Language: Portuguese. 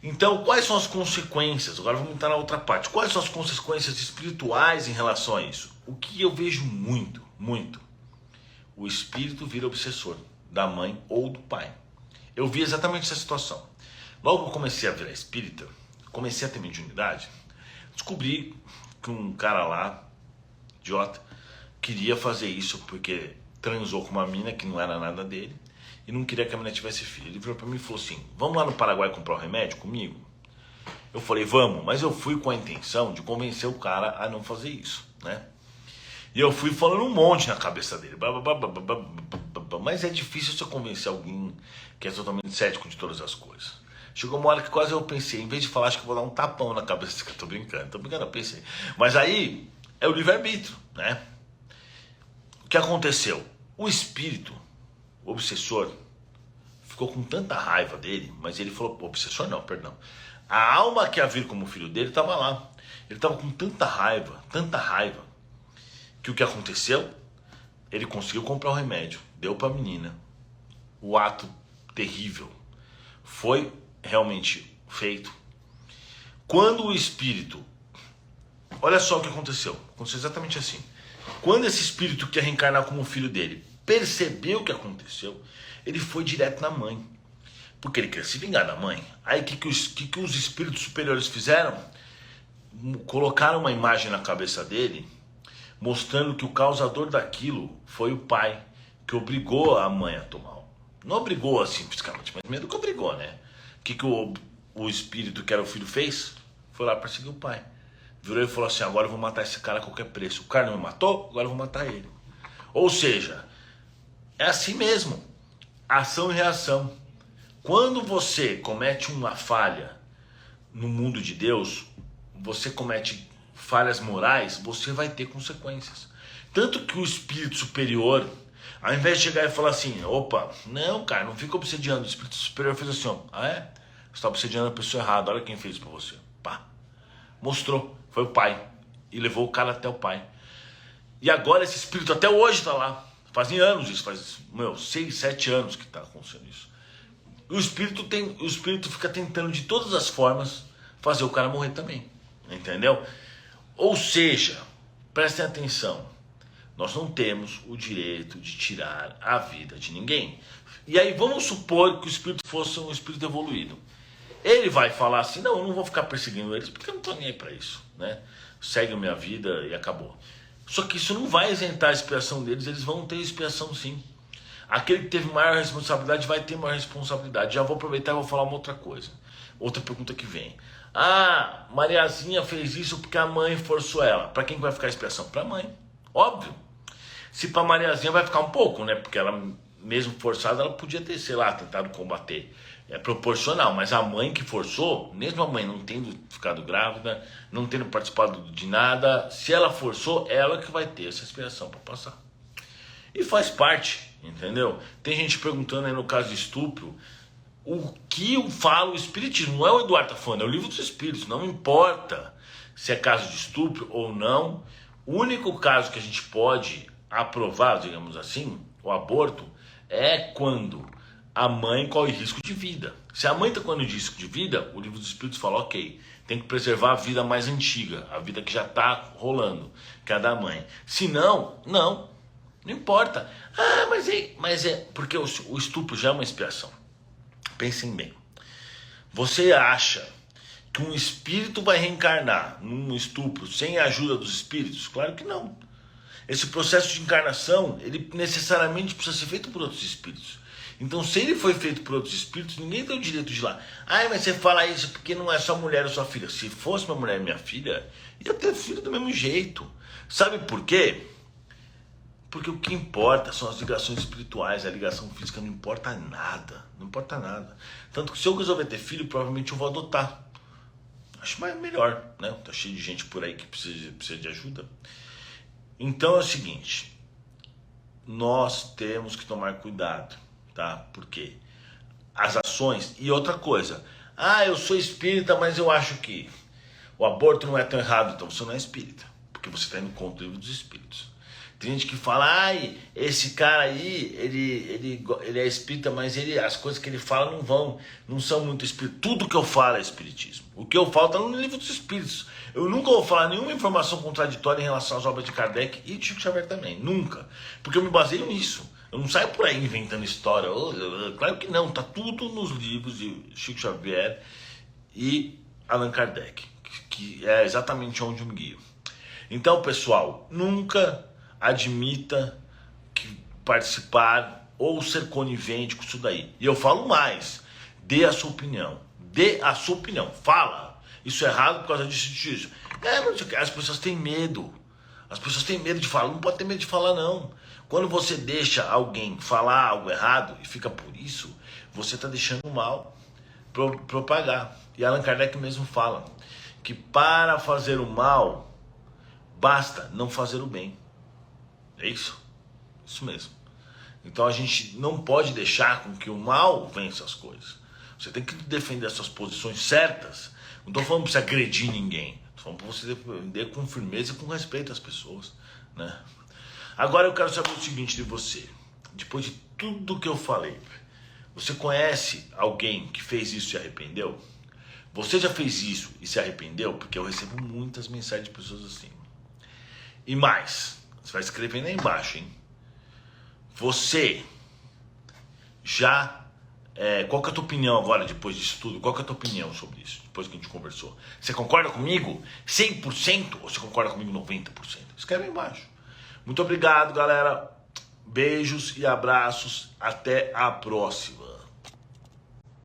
Então, quais são as consequências? Agora vamos entrar na outra parte. Quais são as consequências espirituais em relação a isso? O que eu vejo muito, muito. O espírito vira obsessor da mãe ou do pai. Eu vi exatamente essa situação. Logo que eu comecei a virar espírita, comecei a ter mediunidade, descobri que um cara lá, idiota, queria fazer isso porque transou com uma mina que não era nada dele e não queria que a menina tivesse filho. Ele virou pra mim e falou assim: vamos lá no Paraguai comprar um remédio comigo? Eu falei: vamos, mas eu fui com a intenção de convencer o cara a não fazer isso, né? E eu fui falando um monte na cabeça dele, mas é difícil você convencer alguém que é totalmente cético de todas as coisas. Chegou uma hora que quase eu pensei, em vez de falar, acho que eu vou dar um tapão na cabeça desse cara. Tô brincando, eu pensei. Mas aí é o livre-arbítrio, né? O que aconteceu? O espírito, o obsessor, ficou com tanta raiva dele, mas ele falou, obsessor não, perdão. A alma que ia vir como filho dele estava lá. Ele estava com tanta raiva, que o que aconteceu? Ele conseguiu comprar o remédio, deu para a menina. O ato terrível foi realmente feito. Quando o espírito, olha só o que aconteceu. Aconteceu exatamente assim. Quando esse espírito que ia reencarnar como filho dele percebeu o que aconteceu, ele foi direto na mãe, porque ele queria se vingar da mãe. Aí o que os espíritos superiores fizeram? Colocaram uma imagem na cabeça dele, mostrando que o causador daquilo foi o pai, que obrigou a mãe a tomar. Não obrigou assim fisicamente, mas meio que obrigou, né? O que o espírito que era o filho fez? Foi lá perseguir o pai. Virou e falou assim: agora eu vou matar esse cara a qualquer preço. O cara não me matou, agora eu vou matar ele. Ou seja, é assim mesmo. Ação e reação. Quando você comete uma falha no mundo de Deus, você comete falhas morais, você vai ter consequências. Tanto que o espírito superior, ao invés de chegar e falar assim: opa, não, cara, não fica obsediando. O espírito superior fez assim: ó, ah é? Você está obsediando a pessoa errada, olha quem fez isso pra você. Pá. Mostrou, foi o pai. E levou o cara até o pai. E agora esse espírito até hoje está lá. Fazem anos isso, faz 6, 7 anos que está acontecendo isso. O espírito fica tentando de todas as formas fazer o cara morrer também. Entendeu? Ou seja, prestem atenção, nós não temos o direito de tirar a vida de ninguém. E aí vamos supor que o espírito fosse um espírito evoluído. Ele vai falar assim: não, eu não vou ficar perseguindo eles porque eu não estou nem aí para isso, né? Segue a minha vida e acabou. Só que isso não vai isentar a expiação deles, eles vão ter expiação sim. Aquele que teve maior responsabilidade vai ter maior responsabilidade. Já vou aproveitar e vou falar uma outra coisa. Outra pergunta que vem. Ah, Mariazinha fez isso porque a mãe forçou ela. Para quem vai ficar a expiação? Para a mãe. Óbvio. Se para Mariazinha vai ficar um pouco, né? Porque ela, mesmo forçada, ela podia ter, sei lá, tentado combater. É proporcional, mas a mãe que forçou, mesmo a mãe não tendo ficado grávida, não tendo participado de nada, se ela forçou, ela que vai ter essa expiação para passar. E faz parte, entendeu? Tem gente perguntando aí no caso de estupro, o que fala o espiritismo, não é o Eduardo tá falando, é o livro dos espíritos, não importa se é caso de estupro ou não. O único caso que a gente pode aprovar, digamos assim, o aborto, é quando a mãe corre risco de vida. Se a mãe está correndo risco de vida, o livro dos espíritos fala: ok, tem que preservar a vida mais antiga, a vida que já está rolando, que é a da mãe. Se não, não importa. Ah, mas é porque o estupro já é uma expiação. Pensem bem. Você acha que um espírito vai reencarnar num estupro sem a ajuda dos espíritos? Claro que não. Esse processo de encarnação, ele necessariamente precisa ser feito por outros espíritos. Então, se ele foi feito por outros espíritos, ninguém tem o direito de ir lá. Ah, mas você fala isso porque não é sua mulher ou sua filha. Se fosse minha mulher e minha filha, ia ter filho do mesmo jeito. Sabe por quê? Porque o que importa são as ligações espirituais, a ligação física não importa nada. Não importa nada. Tanto que se eu resolver ter filho, provavelmente eu vou adotar. Acho mais melhor, né? Tá cheio de gente por aí que precisa de ajuda. Então é o seguinte, nós temos que tomar cuidado, tá? Porque as ações... E outra coisa, ah, eu sou espírita, mas eu acho que o aborto não é tão errado. Então você não é espírita, porque você está indo contra o livro dos espíritos. Tem gente que fala, ai, esse cara aí, ele é espírita, mas as coisas que ele fala não são muito espíritas. Tudo que eu falo é espiritismo. O que eu falo está no livro dos espíritos. Eu nunca vou falar nenhuma informação contraditória em relação às obras de Kardec e de Chico Xavier também. Nunca. Porque eu me baseio nisso. Eu não saio por aí inventando história. Claro que não. Tá tudo nos livros de Chico Xavier e Allan Kardec. Que é exatamente onde eu me guio. Então, pessoal, nunca admita que participar ou ser conivente com isso daí. E eu falo mais. Dê a sua opinião. Dê a sua opinião. Fala. Isso é errado por causa disso. As pessoas têm medo. As pessoas têm medo de falar. Não pode ter medo de falar, não. Quando você deixa alguém falar algo errado e fica por isso, você está deixando o mal propagar. E Allan Kardec mesmo fala que para fazer o mal, basta não fazer o bem. É isso? Isso mesmo. Então a gente não pode deixar com que o mal vença as coisas. Você tem que defender as suas posições certas. Não estou falando para você agredir ninguém. Estou falando para você defender com firmeza e com respeito às pessoas, né? Agora eu quero saber o seguinte de você. Depois de tudo que eu falei, você conhece alguém que fez isso e se arrependeu? Você já fez isso e se arrependeu? Porque eu recebo muitas mensagens de pessoas assim. E mais, você vai escrevendo aí embaixo, hein? Você já... qual que é a tua opinião agora, depois disso tudo? Qual que é a tua opinião sobre isso, depois que a gente conversou? Você concorda comigo 100% ou você concorda comigo 90%? Escreve aí embaixo. Muito obrigado, galera. Beijos e abraços. Até a próxima.